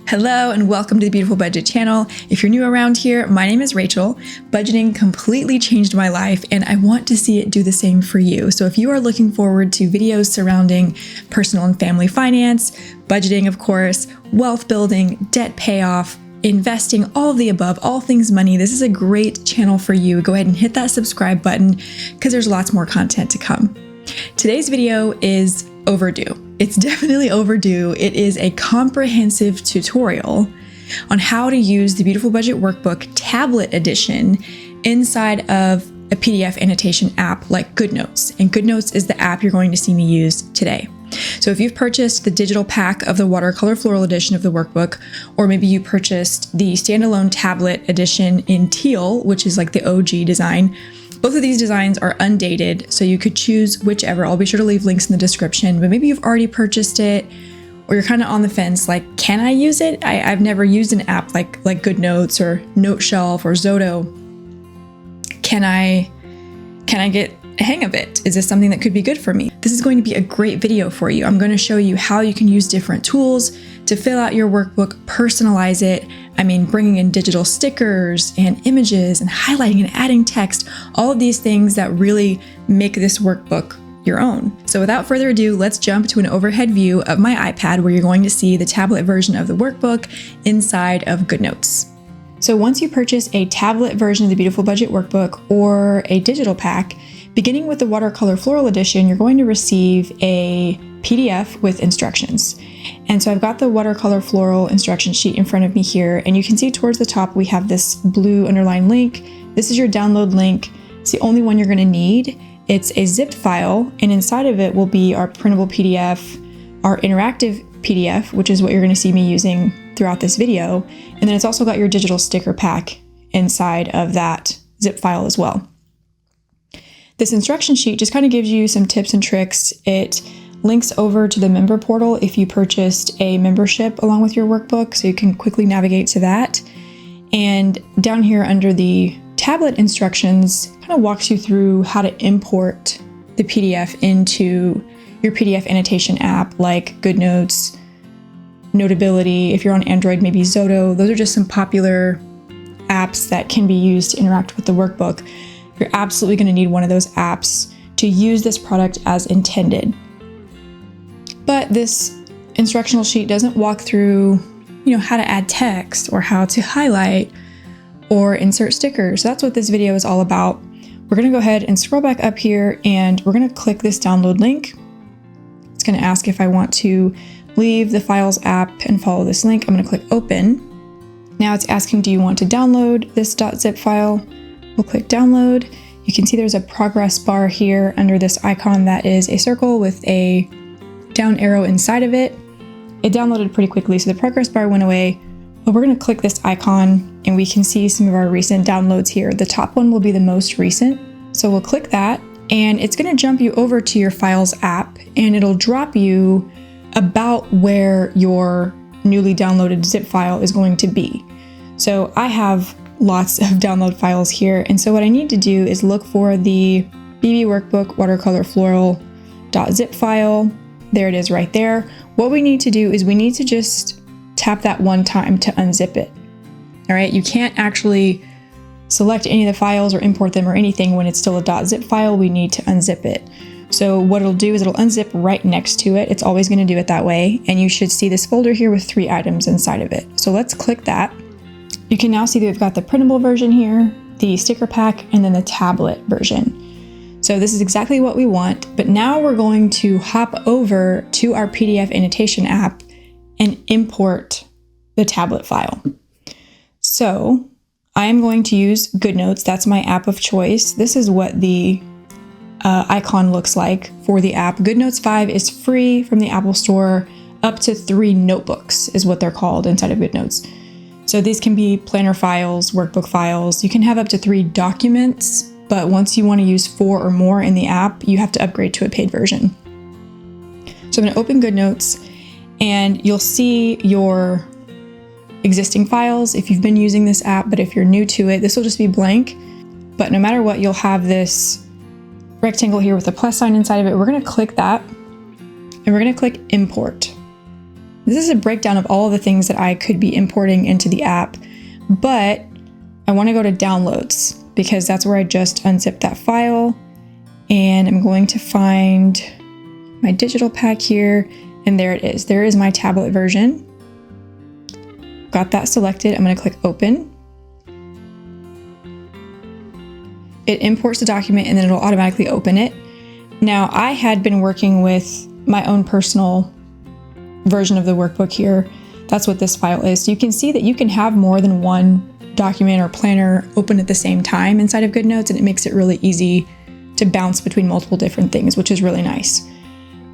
Hello and welcome to the Beautiful Budget channel. If you're new around here, my name is Rachel. Budgeting completely changed my life and I want to see it do the same for you. So if you are looking forward to videos surrounding personal and family finance, budgeting of course, wealth building, debt payoff, investing, all of the above, all things money, this is a great channel for you. Go ahead and hit that subscribe button because there's lots more content to come. Today's video is overdue. It's definitely overdue. It is a comprehensive tutorial on how to use the Beautiful Budget Workbook tablet edition inside of a PDF annotation app like GoodNotes. And GoodNotes is the app you're going to see me use today. So if you've purchased the digital pack of the watercolor floral edition of the workbook, or maybe you purchased the standalone tablet edition in teal, which is like the OG design, both of these designs are undated, so you could choose whichever. I'll be sure to leave links in the description, but maybe you've already purchased it or you're kind of on the fence, like, can I use it? I've never used an app like GoodNotes or NoteShelf or Zoto. Can I get a hang of it? Is this something that could be good for me? This is going to be a great video for you. I'm going to show you how you can use different tools to fill out your workbook, personalize it. I mean, bringing in digital stickers and images and highlighting and adding text, all of these things that really make this workbook your own. So without further ado, let's jump to an overhead view of my iPad where you're going to see the tablet version of the workbook inside of GoodNotes. So once you purchase a tablet version of the Beautiful Budget Workbook or a digital pack, beginning with the watercolor floral edition, you're going to receive a PDF with instructions. And so I've got the watercolor floral instruction sheet in front of me here, and you can see towards the top we have this blue underlined link. This is your download link. It's the only one you're going to need. It's a zipped file, and inside of it will be our printable PDF, our interactive PDF, which is what you're going to see me using throughout this video. And then it's also got your digital sticker pack inside of that zip file as well. This instruction sheet just kind of gives you some tips and tricks. It links over to the member portal if you purchased a membership along with your workbook, so you can quickly navigate to that. And down here under the tablet instructions, kind of walks you through how to import the PDF into your PDF annotation app like GoodNotes, Notability. If you're on Android, maybe Zoto. Those are just some popular apps that can be used to interact with the workbook. You're absolutely going to need one of those apps to use this product as intended. But this instructional sheet doesn't walk through, how to add text or how to highlight or insert stickers. So that's what this video is all about. We're going to go ahead and scroll back up here and we're going to click this download link. It's going to ask if I want to leave the Files app and follow this link. I'm going to click open. Now it's asking, do you want to download this .zip file? We'll click download. You can see there's a progress bar here under this icon that is a circle with a down arrow inside of it. It downloaded pretty quickly, so the progress bar went away, but we're going to click this icon and we can see some of our recent downloads here. The top one will be the most recent. So we'll click that and it's going to jump you over to your Files app and it'll drop you about where your newly downloaded zip file is going to be. So I have lots of download files here. And so what I need to do is look for the BB Workbook Watercolor Floral .zip file. There it is right there. What we need to do is we need to just tap that one time to unzip it. All right, you can't actually select any of the files or import them or anything when it's still a .zip file. We need to unzip it. So what it'll do is it'll unzip right next to it. It's always going to do it that way. And you should see this folder here with 3 items inside of it. So let's click that. You can now see that we've got the printable version here, the sticker pack, and then the tablet version. So this is exactly what we want, but now we're going to hop over to our PDF annotation app and import the tablet file. So I am going to use GoodNotes. That's my app of choice. This is what the icon looks like for the app. GoodNotes 5 is free from the Apple Store. Up to 3 notebooks is what they're called inside of GoodNotes. So these can be planner files, workbook files. You can have up to 3 documents, but once you want to use 4 or more in the app, you have to upgrade to a paid version. So I'm going to open GoodNotes and you'll see your existing files if you've been using this app, but if you're new to it, this will just be blank. But no matter what, you'll have this rectangle here with a plus sign inside of it. We're going to click that and we're going to click import. This is a breakdown of all of the things that I could be importing into the app, but I want to go to downloads because that's where I just unzipped that file. And I'm going to find my digital pack here, and there it is. There is my tablet version. Got that selected. I'm going to click open. It imports the document and then it'll automatically open it. Now, I had been working with my own personal version of the workbook here. That's what this file is. So you can see that you can have more than one document or planner open at the same time inside of GoodNotes, and it makes it really easy to bounce between multiple different things, which is really nice.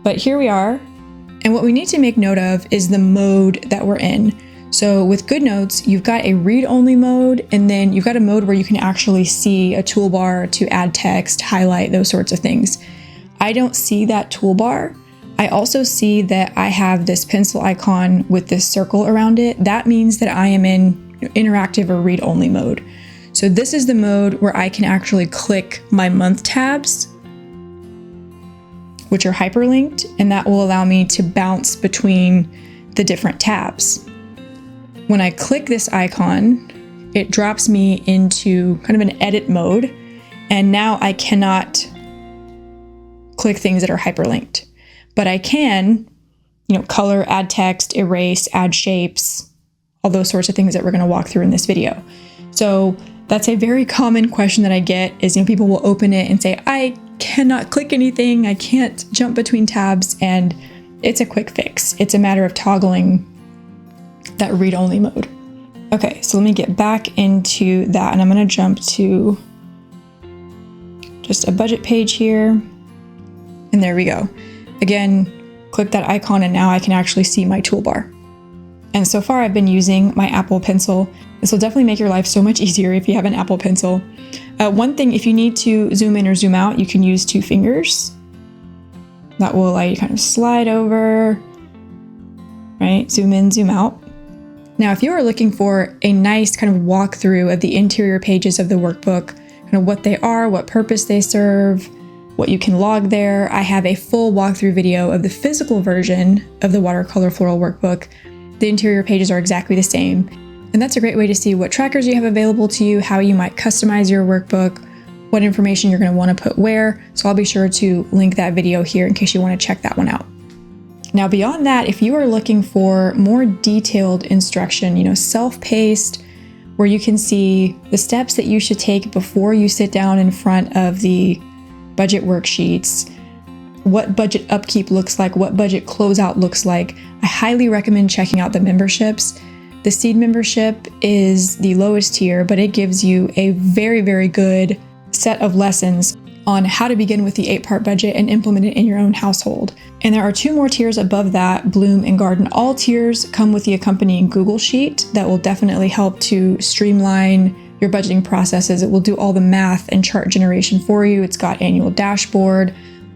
But here we are. And what we need to make note of is the mode that we're in. So with GoodNotes, you've got a read-only mode, and then you've got a mode where you can actually see a toolbar to add text, highlight, those sorts of things. I don't see that toolbar. I also see that I have this pencil icon with this circle around it. That means that I am in interactive or read-only mode. So this is the mode where I can actually click my month tabs, which are hyperlinked, and that will allow me to bounce between the different tabs. When I click this icon, it drops me into kind of an edit mode, and now I cannot click things that are hyperlinked. But I can, color, add text, erase, add shapes, all those sorts of things that we're going to walk through in this video. So that's a very common question that I get is, people will open it and say, I cannot click anything. I can't jump between tabs. And it's a quick fix. It's a matter of toggling that read-only mode. Okay, so let me get back into that, and I'm going to jump to just a budget page here. And there we go. Again, click that icon and now I can actually see my toolbar. And so far I've been using my Apple Pencil. This will definitely make your life so much easier if you have an Apple Pencil. One thing, if you need to zoom in or zoom out, you can use 2 fingers. That will allow you to kind of slide over, right? Zoom in, zoom out. Now, if you are looking for a nice kind of walkthrough of the interior pages of the workbook, kind of what they are, what purpose they serve, what you can log there, I have a full walkthrough video of the physical version of the watercolor floral workbook. The interior pages are exactly the same. And that's a great way to see what trackers you have available to you, how you might customize your workbook, what information you're going to want to put where. So I'll be sure to link that video here in case you want to check that one out. Now, beyond that, if you are looking for more detailed instruction, self-paced, where you can see the steps that you should take before you sit down in front of the budget worksheets, what budget upkeep looks like, what budget closeout looks like, I highly recommend checking out the memberships. The Seed membership is the lowest tier, but it gives you a very, very good set of lessons on how to begin with the 8-part budget and implement it in your own household. And there are 2 more tiers above that, Bloom and Garden. All tiers come with the accompanying Google Sheet that will definitely help to streamline your budgeting processes. It will do all the math and chart generation for you. It's got annual dashboard,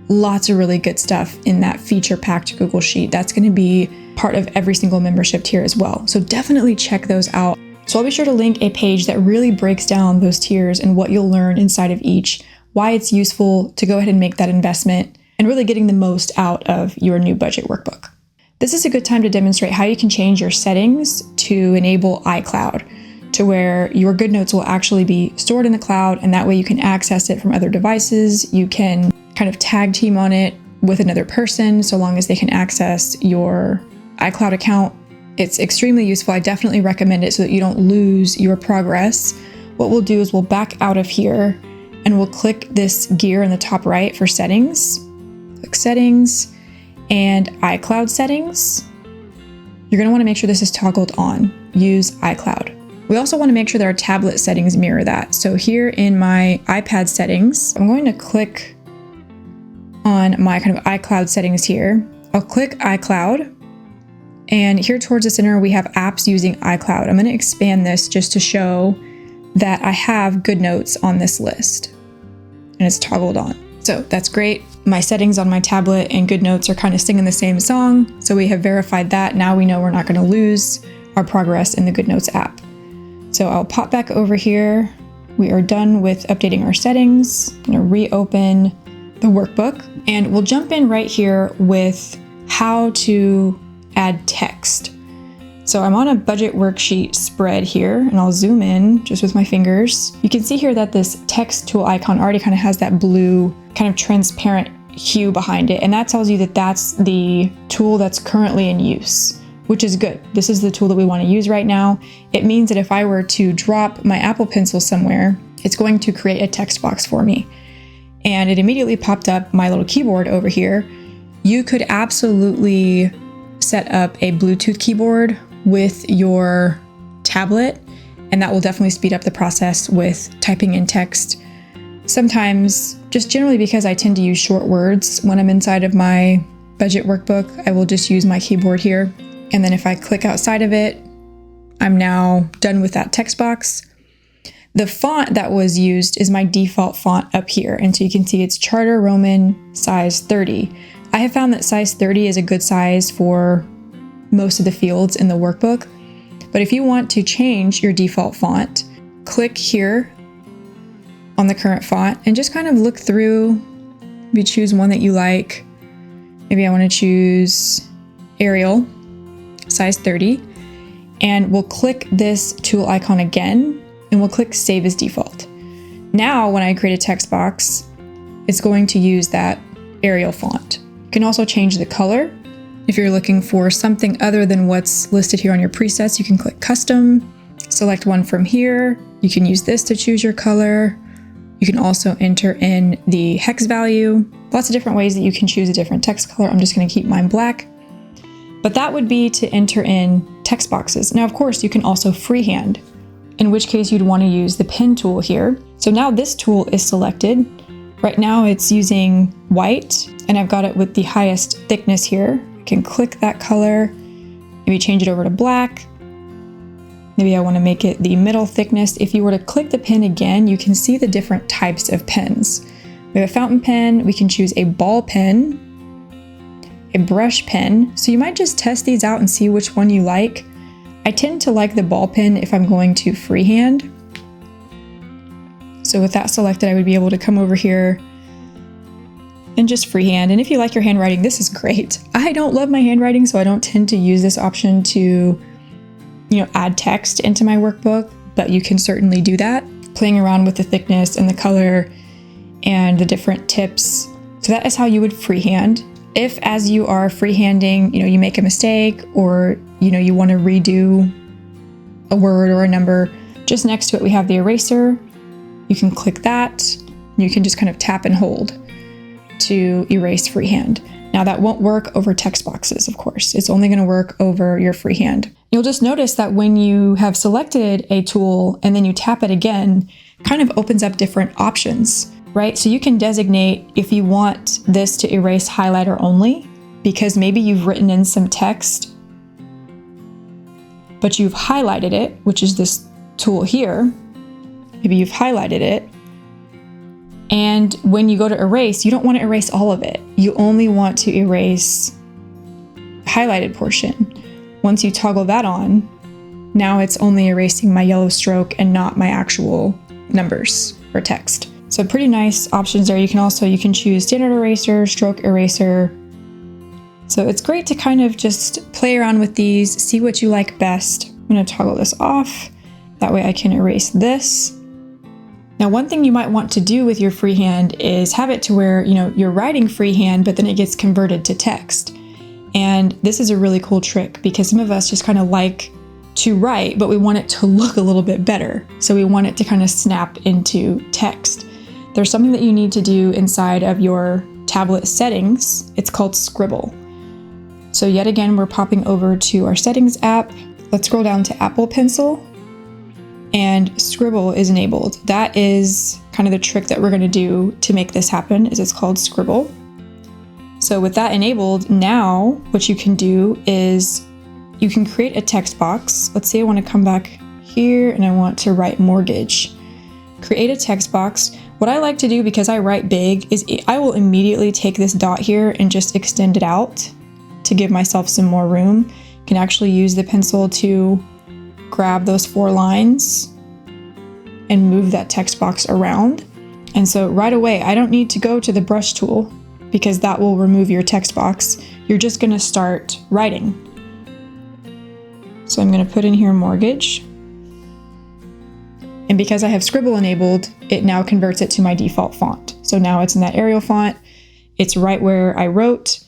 lots of really good stuff in that feature-packed Google Sheet. That's going to be part of every single membership tier as well. So definitely check those out. So I'll be sure to link a page that really breaks down those tiers and what you'll learn inside of each, why it's useful to go ahead and make that investment, and really getting the most out of your new budget workbook. This is a good time to demonstrate how you can change your settings to enable iCloud, to where your GoodNotes will actually be stored in the cloud, and that way you can access it from other devices. You can kind of tag team on it with another person so long as they can access your iCloud account. It's extremely useful. I definitely recommend it so that you don't lose your progress. What we'll do is we'll back out of here and we'll click this gear in the top right for settings. Click settings and iCloud settings. You're going to want to make sure this is toggled on. Use iCloud. We also want to make sure that our tablet settings mirror that. So here in my iPad settings, I'm going to click on my kind of iCloud settings here. I'll click iCloud. And here towards the center, we have apps using iCloud. I'm going to expand this just to show that I have GoodNotes on this list and it's toggled on. So that's great. My settings on my tablet and GoodNotes are kind of singing the same song. So we have verified that. Now we know we're not going to lose our progress in the GoodNotes app. So I'll pop back over here. We are done with updating our settings. I'm going to reopen the workbook and we'll jump in right here with how to add text. text. So I'm on a budget worksheet spread here, and I'll zoom in just with my fingers. You can see here that this text tool icon already kind of has that blue kind of transparent hue behind it, and that tells you that that's the tool that's currently in use, which is good. This is the tool that we want to use right now. It means that if I were to drop my Apple Pencil somewhere, it's going to create a text box for me. And it immediately popped up my little keyboard over here. You could absolutely set up a Bluetooth keyboard with your tablet, and that will definitely speed up the process with typing in text. Sometimes, just generally because I tend to use short words when I'm inside of my budget workbook, I will just use my keyboard here. And then if I click outside of it, I'm now done with that text box. The font that was used is my default font up here. And so you can see it's Charter Roman size 30. I have found that size 30 is a good size for most of the fields in the workbook. But if you want to change your default font, click here on the current font and just kind of look through. Maybe choose one that you like. Maybe I want to choose Arial, size 30. And we'll click this tool icon again, and we'll click Save as Default. Now, when I create a text box, it's going to use that Arial font. You can also change the color. If you're looking for something other than what's listed here on your presets, you can click Custom, select one from here. You can use this to choose your color. You can also enter in the hex value. Lots of different ways that you can choose a different text color. I'm just going to keep mine black. But that would be to enter in text boxes. Now, of course, you can also freehand, in which case you'd want to use the pen tool here. So now this tool is selected. Right now it's using white, and I've got it with the highest thickness here. I can click that color, maybe change it over to black. Maybe I want to make it the middle thickness. If you were to click the pen again, you can see the different types of pens. We have a fountain pen, we can choose a ball pen, a brush pen. So you might just test these out and see which one you like. I tend to like the ball pen if I'm going to freehand. So with that selected, I would be able to come over here and just freehand. And if you like your handwriting, this is great. I don't love my handwriting, so I don't tend to use this option to, add text into my workbook, but you can certainly do that, playing around with the thickness and the color and the different tips. So that is how you would freehand. If as you are freehanding, you make a mistake, or you want to redo a word or a number, just next to it we have the eraser. You can click that. You can just kind of tap and hold to erase freehand. Now that won't work over text boxes, of course. It's only going to work over your freehand. You'll just notice that when you have selected a tool and then you tap it again, it kind of opens up different options, right? So you can designate if you want this to erase highlighter only, because maybe you've written in some text, but you've highlighted it, which is this tool here. Maybe you've highlighted it. And when you go to erase, you don't want to erase all of it. You only want to erase the highlighted portion. Once you toggle that on, now it's only erasing my yellow stroke and not my actual numbers or text. So pretty nice options there. You can choose standard eraser, stroke eraser. So it's great to kind of just play around with these, see what you like best. I'm going to toggle this off. That way I can erase this. Now, one thing you might want to do with your freehand is have it to where, you're writing freehand, but then it gets converted to text. And this is a really cool trick because some of us just kind of like to write, but we want it to look a little bit better. So we want it to kind of snap into text. There's something that you need to do inside of your tablet settings. It's called Scribble. So yet again, we're popping over to our settings app. Let's scroll down to Apple Pencil. And Scribble is enabled. That is kind of the trick that we're going to do to make this happen, is it's called Scribble. So with that enabled, now what you can do is you can create a text box. Let's say I want to come back here and I want to write mortgage. Create a text box. What I like to do, because I write big, is I will immediately take this dot here and just extend it out to give myself some more room. You can actually use the pencil to grab those 4 lines and move that text box around. And so right away, I don't need to go to the brush tool because that will remove your text box. You're just going to start writing. So I'm going to put in here mortgage. And because I have scribble enabled, it now converts it to my default font. So now it's in that Arial font. It's right where I wrote.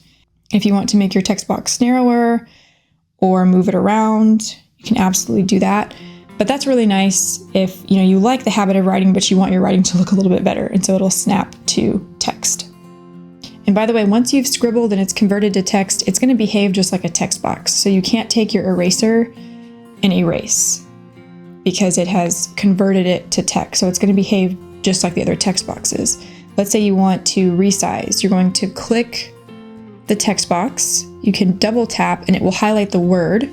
If you want to make your text box narrower or move it around, you can absolutely do that. But that's really nice if you like the habit of writing, but you want your writing to look a little bit better. And so it'll snap to text. And by the way, once you've scribbled and it's converted to text, it's going to behave just like a text box. So you can't take your eraser and erase because it has converted it to text. So it's going to behave just like the other text boxes. Let's say you want to resize. You're going to click the text box. You can double tap and it will highlight the word.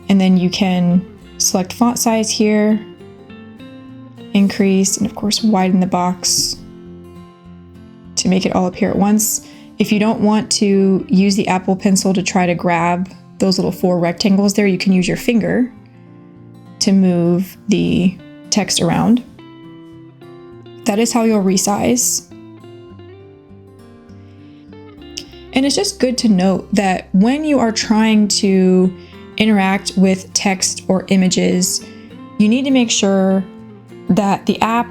And then you can select font size here, increase, and of course widen the box to make it all appear at once. If you don't want to use the Apple Pencil to try to grab those little 4 rectangles there, you can use your finger to move the text around. That is how you'll resize. And it's just good to note that when you are trying to interact with text or images, you need to make sure that the app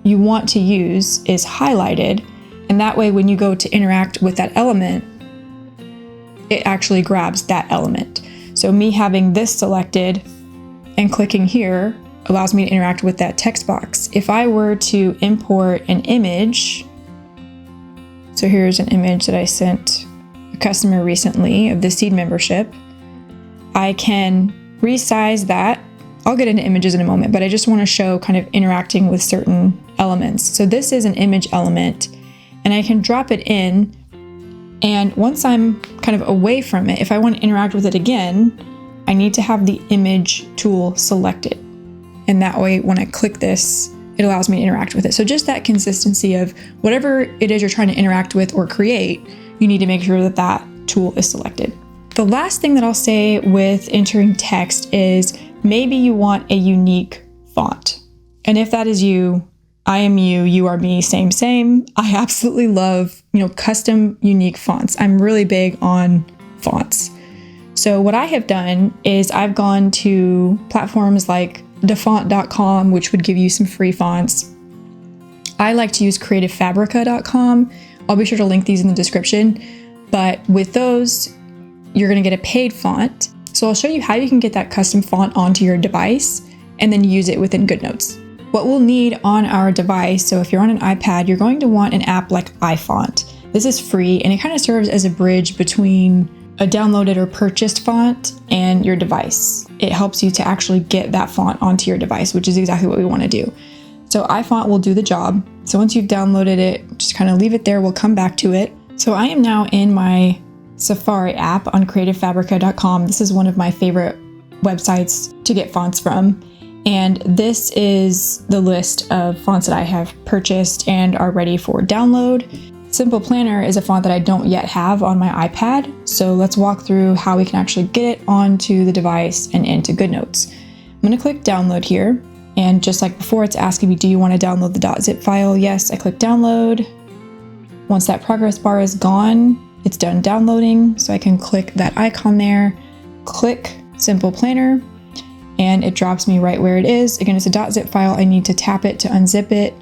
you want to use is highlighted, and that way when you go to interact with that element, it actually grabs that element. So me having this selected and clicking here allows me to interact with that text box. If I were to import an image, so here's an image that I sent a customer recently of the Seed membership, I can resize that. I'll get into images in a moment, but I just want to show kind of interacting with certain elements. So this is an image element, and I can drop it in, and once I'm kind of away from it, if I want to interact with it again, I need to have the image tool selected. And that way, when I click this, it allows me to interact with it. So just that consistency of whatever it is you're trying to interact with or create, you need to make sure that that tool is selected. The last thing that I'll say with entering text is maybe you want a unique font. And if that is you, I am you, you are me, same, same. I absolutely love, custom unique fonts. I'm really big on fonts. So what I have done is I've gone to platforms like defont.com, which would give you some free fonts. I like to use creativefabrica.com. I'll be sure to link these in the description. But with those, you're going to get a paid font. So I'll show you how you can get that custom font onto your device and then use it within GoodNotes. What we'll need on our device, so if you're on an iPad, you're going to want an app like iFont. This is free and it kind of serves as a bridge between a downloaded or purchased font and your device. It helps you to actually get that font onto your device, which is exactly what we want to do. So iFont will do the job. So once you've downloaded it, just kind of leave it there. We'll come back to it. So I am now in my Safari app on creativefabrica.com. This is one of my favorite websites to get fonts from. And this is the list of fonts that I have purchased and are ready for download. Simple Planner is a font that I don't yet have on my iPad. So let's walk through how we can actually get it onto the device and into GoodNotes. I'm going to click download here. And just like before, it's asking me, do you want to download the .zip file? Yes, I click download. Once that progress bar is gone, it's done downloading. So I can click that icon there, click Simple Planner, and it drops me right where it is. Again, it's a .zip file. I need to tap it to unzip it.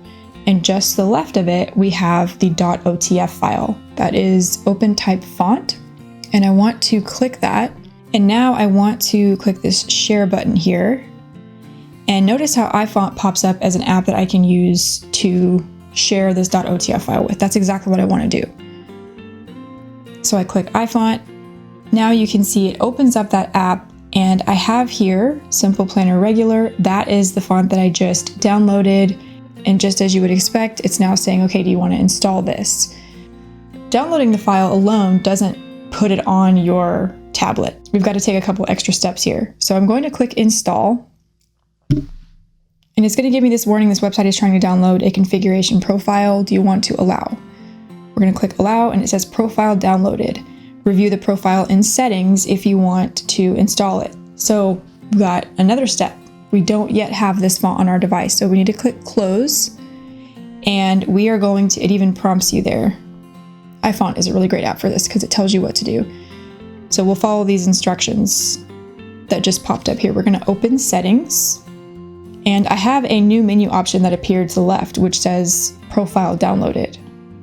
And just to the left of it, we have the .otf file. That is open type font. And I want to click that. And now I want to click this share button here. And notice how iFont pops up as an app that I can use to share this .otf file with. That's exactly what I want to do. So I click iFont. Now you can see it opens up that app, and I have here Simple Planner Regular. That is the font that I just downloaded. And just as you would expect, it's now saying, okay, do you want to install this? Downloading the file alone doesn't put it on your tablet. We've got to take a couple extra steps here. So I'm going to click install. And it's going to give me this warning. This website is trying to download a configuration profile. Do you want to allow? We're going to click allow, and it says profile downloaded. Review the profile in settings if you want to install it. So we've got another step. We don't yet have this font on our device, so we need to click close, and we are going to, it even prompts you there. iFont is a really great app for this because it tells you what to do. So we'll follow these instructions. that just popped up here. We're going to open settings, and I have a new menu option that appeared to the left, which says profile downloaded.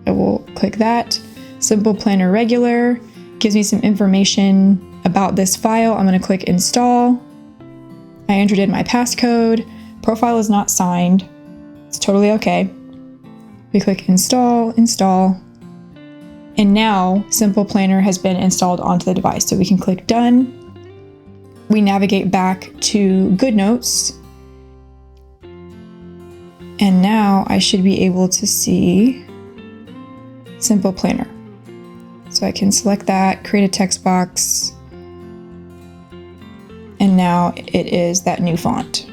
I will click that. Simple Planner regular gives me some information about this file. I'm going to click install. I entered in my passcode. Profile is not signed. It's totally okay. We click install, install. And now Simple Planner has been installed onto the device. So we can click done. We navigate back to GoodNotes. And now I should be able to see Simple Planner. So I can select that, create a text box. And now it is that new font.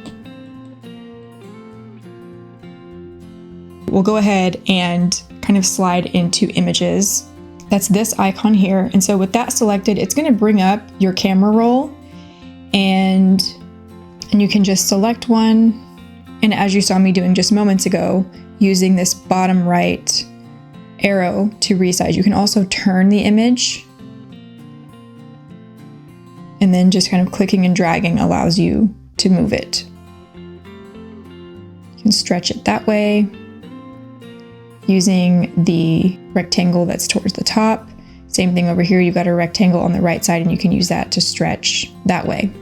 We'll go ahead and kind of slide into images. That's this icon here. And so with that selected, it's going to bring up your camera roll, and you can just select one. And as you saw me doing just moments ago, using this bottom right arrow to resize, you can also turn the image. And then just kind of clicking and dragging allows you to move it. You can stretch it that way using the rectangle that's towards the top. Same thing over here, you've got a rectangle on the right side, and you can use that to stretch that way.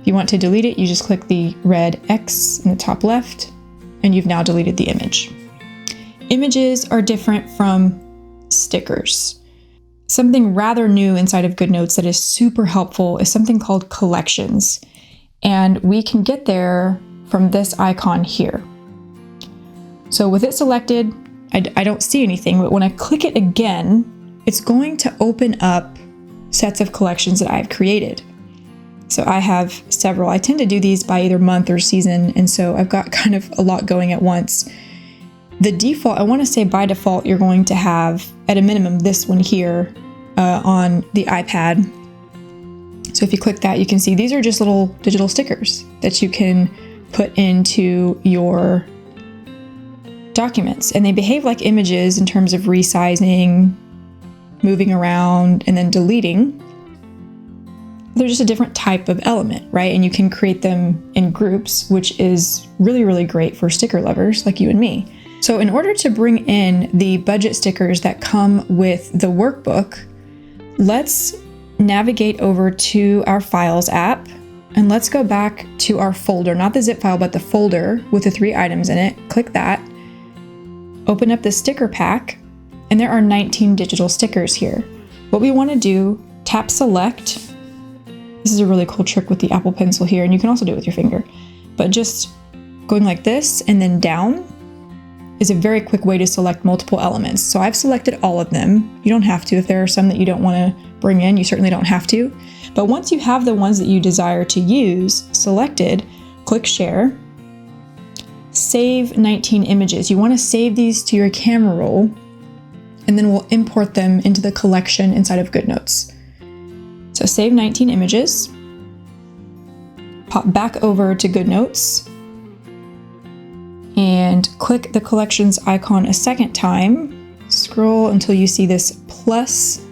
If you want to delete it, you just click the red X in the top left, and you've now deleted the image. Images are different from stickers. Something rather new inside of GoodNotes that is super helpful is something called collections. And we can get there from this icon here. So with it selected, I don't see anything, but when I click it again, it's going to open up sets of collections that I've created. So I have several. I tend to do these by either month or season, and so I've got kind of a lot going at once. The default, I want to say by default, you're going to have, at a minimum, this one here on the iPad. So if you click that, you can see these are just little digital stickers that you can put into your documents. And they behave like images in terms of resizing, moving around, and then deleting. They're just a different type of element, right? And you can create them in groups, which is really, really great for sticker lovers like you and me. So in order to bring in the budget stickers that come with the workbook, let's navigate over to our Files app, and let's go back to our folder, not the zip file, but the folder with the 3 items in it. Click that, open up the sticker pack, and there are 19 digital stickers here. What we want to do, tap select. This is a really cool trick with the Apple Pencil here, and you can also do it with your finger, but just going like this and then down is a very quick way to select multiple elements. So I've selected all of them. You don't have to. If there are some that you don't want to bring in, you certainly don't have to. But once you have the ones that you desire to use selected, click share, save 19 images. You want to save these to your camera roll, and then we'll import them into the collection inside of GoodNotes. So save 19 images, pop back over to GoodNotes, and click the collections icon a second time. Scroll until you see this plus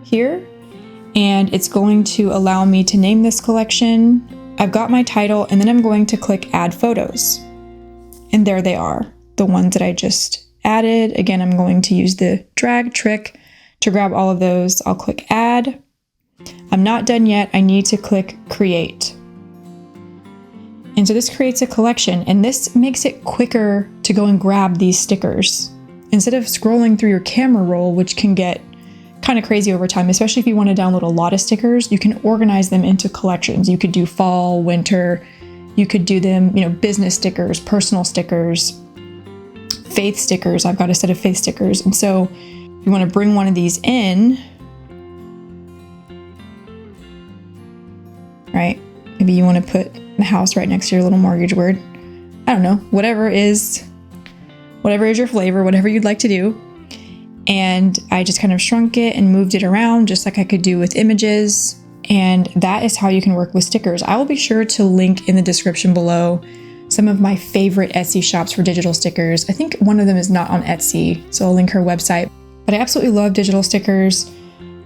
here, and it's going to allow me to name this collection. I've got my title, and then I'm going to click add photos. And there they are, the ones that I just added. Again, I'm going to use the drag trick to grab all of those. I'll click add. I'm not done yet. I need to click create. And so this creates a collection, and this makes it quicker to go and grab these stickers. Instead of scrolling through your camera roll, which can get kind of crazy over time, especially if you want to download a lot of stickers, you can organize them into collections. You could do fall, winter, you could do them, business stickers, personal stickers, faith stickers. I've got a set of faith stickers. And so if you want to bring one of these in, right? Maybe you want to put the house right next to your little mortgage word. I don't know, whatever is your flavor, whatever you'd like to do. And I just kind of shrunk it and moved it around just like I could do with images. And that is how you can work with stickers. I will be sure to link in the description below some of my favorite Etsy shops for digital stickers. I think one of them is not on Etsy, so I'll link her website. But I absolutely love digital stickers.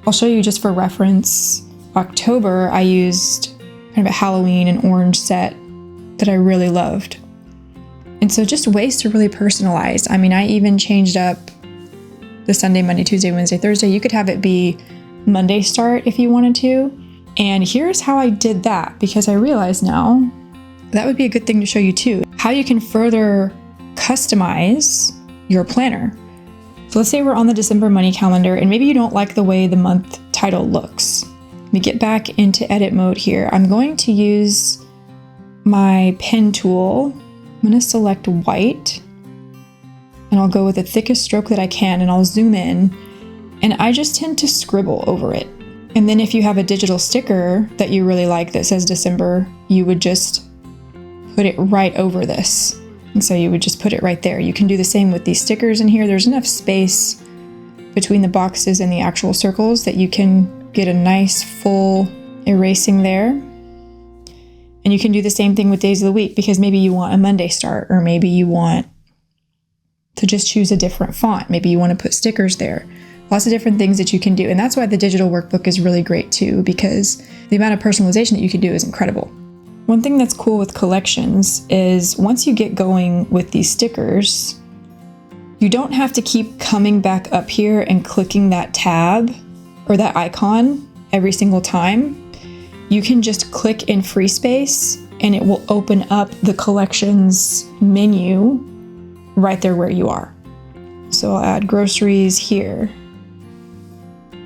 I'll show you just for reference. October, I used kind of a Halloween and orange set that I really loved. And so just ways to really personalize. I mean, I even changed up the Sunday, Monday, Tuesday, Wednesday, Thursday. You could have it be Monday start if you wanted to. And here's how I did that, because I realize now that would be a good thing to show you too, how you can further customize your planner. So let's say we're on the December money calendar and maybe you don't like the way the month title looks. Let me get back into edit mode here. I'm going to use my pen tool. I'm going to select white and I'll go with the thickest stroke that I can and I'll zoom in, and I just tend to scribble over it. And then if you have a digital sticker that you really like that says December, you would just put it right over this. And so you would just put it right there. You can do the same with these stickers in here. There's enough space between the boxes and the actual circles that you can get a nice full erasing there. And you can do the same thing with days of the week, because maybe you want a Monday start, or maybe you want to just choose a different font. Maybe you want to put stickers there. Lots of different things that you can do. And that's why the digital workbook is really great too, because the amount of personalization that you can do is incredible. One thing that's cool with collections is once you get going with these stickers, you don't have to keep coming back up here and clicking that tab or that icon every single time. You can just click in free space and it will open up the collections menu right there where you are. So I'll add groceries here.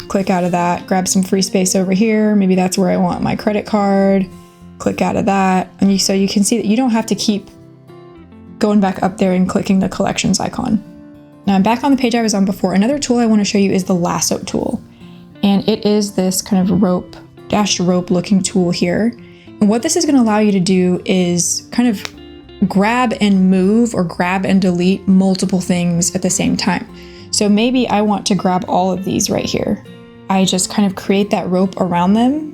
Click out of that, grab some free space over here. Maybe that's where I want my credit card. Click out of that. And so you can see that you don't have to keep going back up there and clicking the collections icon. Now I'm back on the page I was on before. Another tool I want to show you is the lasso tool. And it is this kind of dashed rope looking tool here. And what this is going to allow you to do is kind of grab and move or grab and delete multiple things at the same time. So maybe I want to grab all of these right here. I just kind of create that rope around them.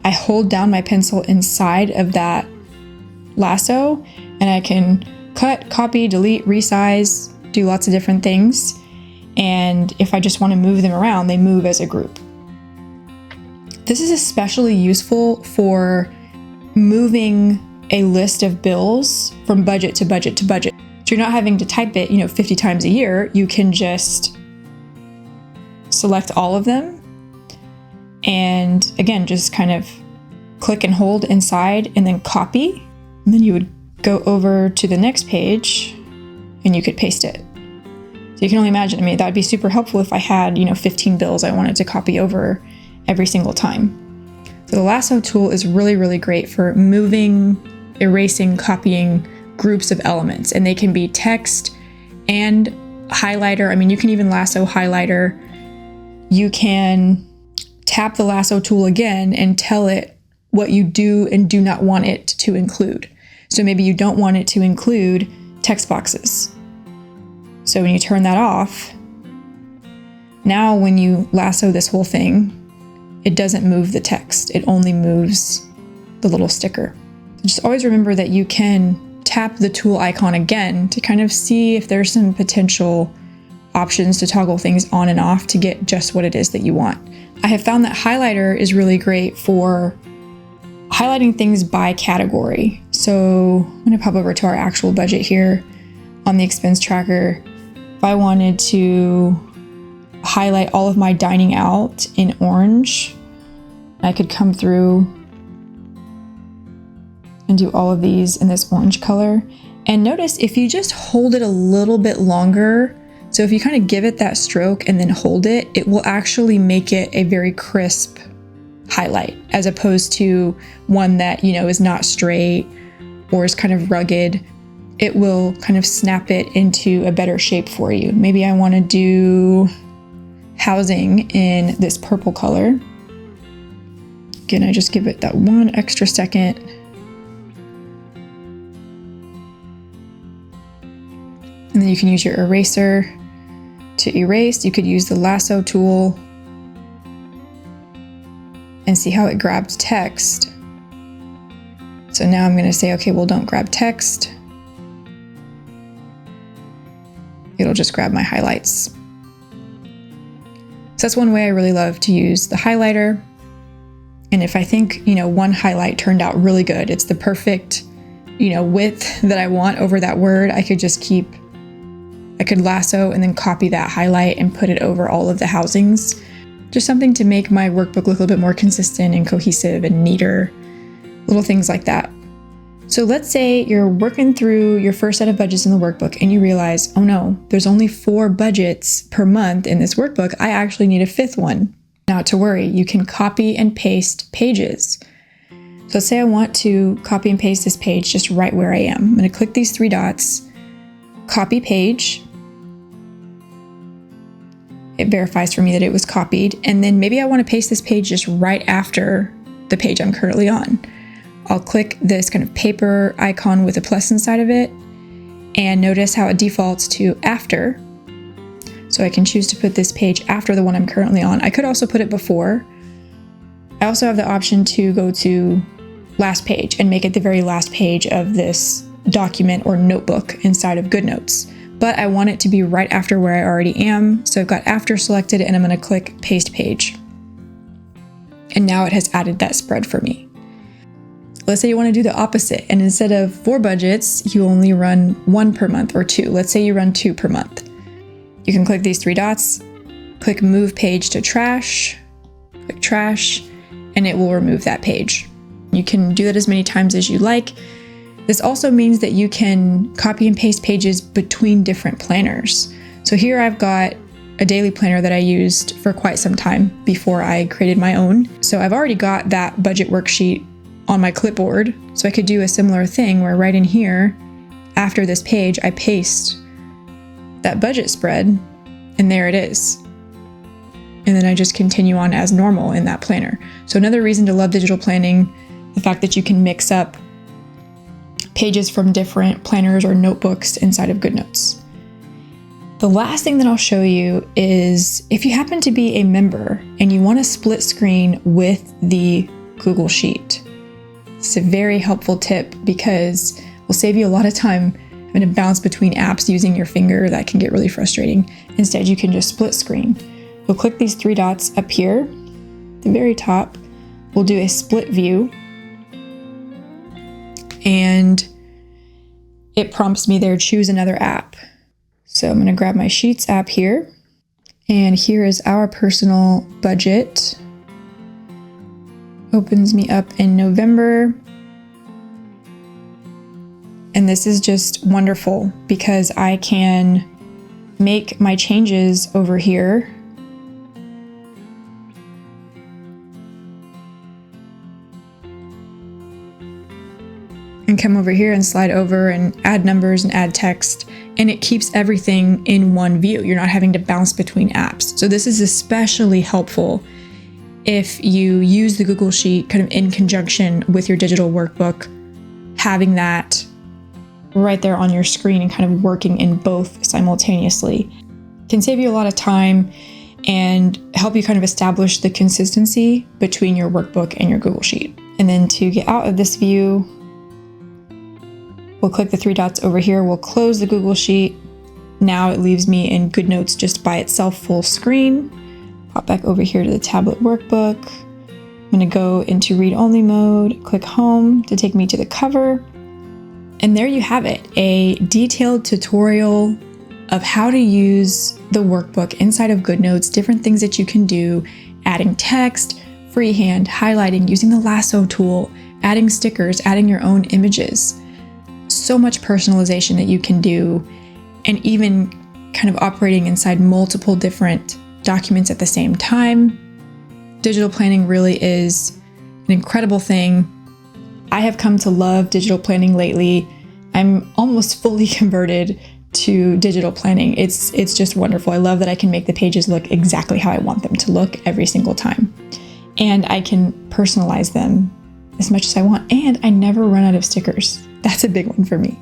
I hold down my pencil inside of that lasso and I can cut, copy, delete, resize, do lots of different things. And if I just want to move them around, they move as a group. This is especially useful for moving a list of bills from budget to budget to budget. So you're not having to type it, 50 times a year. You can just select all of them. And again, just kind of click and hold inside and then copy. And then you would go over to the next page and you could paste it. So you can only imagine, that would be super helpful if I had, 15 bills I wanted to copy over every single time. So the lasso tool is really, really great for moving, erasing, copying groups of elements. And they can be text and highlighter. You can even lasso highlighter. You can tap the lasso tool again and tell it what you do and do not want it to include. So maybe you don't want it to include text boxes. So when you turn that off, now when you lasso this whole thing, it doesn't move the text. It only moves the little sticker. Just always remember that you can tap the tool icon again to kind of see if there's some potential options to toggle things on and off to get just what it is that you want. I have found that highlighter is really great for highlighting things by category. So I'm going to pop over to our actual budget here on the expense tracker. If I wanted to highlight all of my dining out in orange, I could come through and do all of these in this orange color. And notice if you just hold it a little bit longer, so if you kind of give it that stroke and then hold it, it will actually make it a very crisp highlight, as opposed to one that, is not straight or is kind of rugged. It will kind of snap it into a better shape for you. Maybe I want to do housing in this purple color. Again, I just give it that one extra second. And then you can use your eraser to erase. You could use the lasso tool and see how it grabs text. So now I'm going to say, okay, well, don't grab text. It'll just grab my highlights. So that's one way I really love to use the highlighter. And if I think, one highlight turned out really good, it's the perfect, width that I want over that word, I could lasso and then copy that highlight and put it over all of the housings. Just something to make my workbook look a little bit more consistent and cohesive and neater, little things like that. So let's say you're working through your first set of budgets in the workbook and you realize, oh no, there's only 4 budgets per month in this workbook. I actually need a 5th one. Not to worry, you can copy and paste pages. So let's say I want to copy and paste this page just right where I am. I'm going to click these 3 dots, copy page. It verifies for me that it was copied. And then maybe I want to paste this page just right after the page I'm currently on. I'll click this kind of paper icon with a plus inside of it, and notice how it defaults to after. So I can choose to put this page after the one I'm currently on. I could also put it before. I also have the option to go to last page and make it the very last page of this document or notebook inside of GoodNotes. But I want it to be right after where I already am. So I've got after selected and I'm going to click paste page. And now it has added that spread for me. Let's say you want to do the opposite, and instead of 4 budgets, you only run 1 per month or 2. Let's say you run 2 per month. You can click these 3 dots, click move page to trash, click trash, and it will remove that page. You can do that as many times as you like. This also means that you can copy and paste pages between different planners. So here I've got a daily planner that I used for quite some time before I created my own. So I've already got that budget worksheet on my clipboard. So I could do a similar thing where right in here, after this page, I paste that budget spread, and there it is. And then I just continue on as normal in that planner. So another reason to love digital planning, the fact that you can mix up pages from different planners or notebooks inside of GoodNotes. The last thing that I'll show you is if you happen to be a member and you want to split screen with the Google Sheet. It's a very helpful tip because it will save you a lot of time having to bounce between apps using your finger. That can get really frustrating. Instead, you can just split screen. You'll click these 3 dots up here, at the very top. We'll do a split view. And it prompts me there, choose another app. So I'm going to grab my Sheets app here. And here is our personal budget. Opens me up in November. And this is just wonderful because I can make my changes over here. And come over here and slide over and add numbers and add text. And it keeps everything in one view. You're not having to bounce between apps. So this is especially helpful if you use the Google Sheet kind of in conjunction with your digital workbook, having that right there on your screen and kind of working in both simultaneously can save you a lot of time and help you kind of establish the consistency between your workbook and your Google Sheet. And then to get out of this view, we'll click the 3 dots over here. We'll close the Google Sheet. Now it leaves me in GoodNotes just by itself, full screen. Pop back over here to the tablet workbook. I'm going to go into read-only mode, click home to take me to the cover. And there you have it, a detailed tutorial of how to use the workbook inside of GoodNotes, different things that you can do, adding text, freehand, highlighting, using the lasso tool, adding stickers, adding your own images. So much personalization that you can do, and even kind of operating inside multiple different documents at the same time. Digital planning really is an incredible thing. I have come to love digital planning lately. I'm almost fully converted to digital planning. It's just wonderful. I love that I can make the pages look exactly how I want them to look every single time. And I can personalize them as much as I want, and I never run out of stickers. That's a big one for me.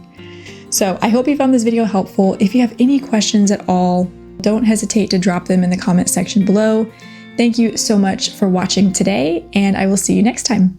So I hope you found this video helpful. If you have any questions at all, don't hesitate to drop them in the comment section below. Thank you so much for watching today, and I will see you next time.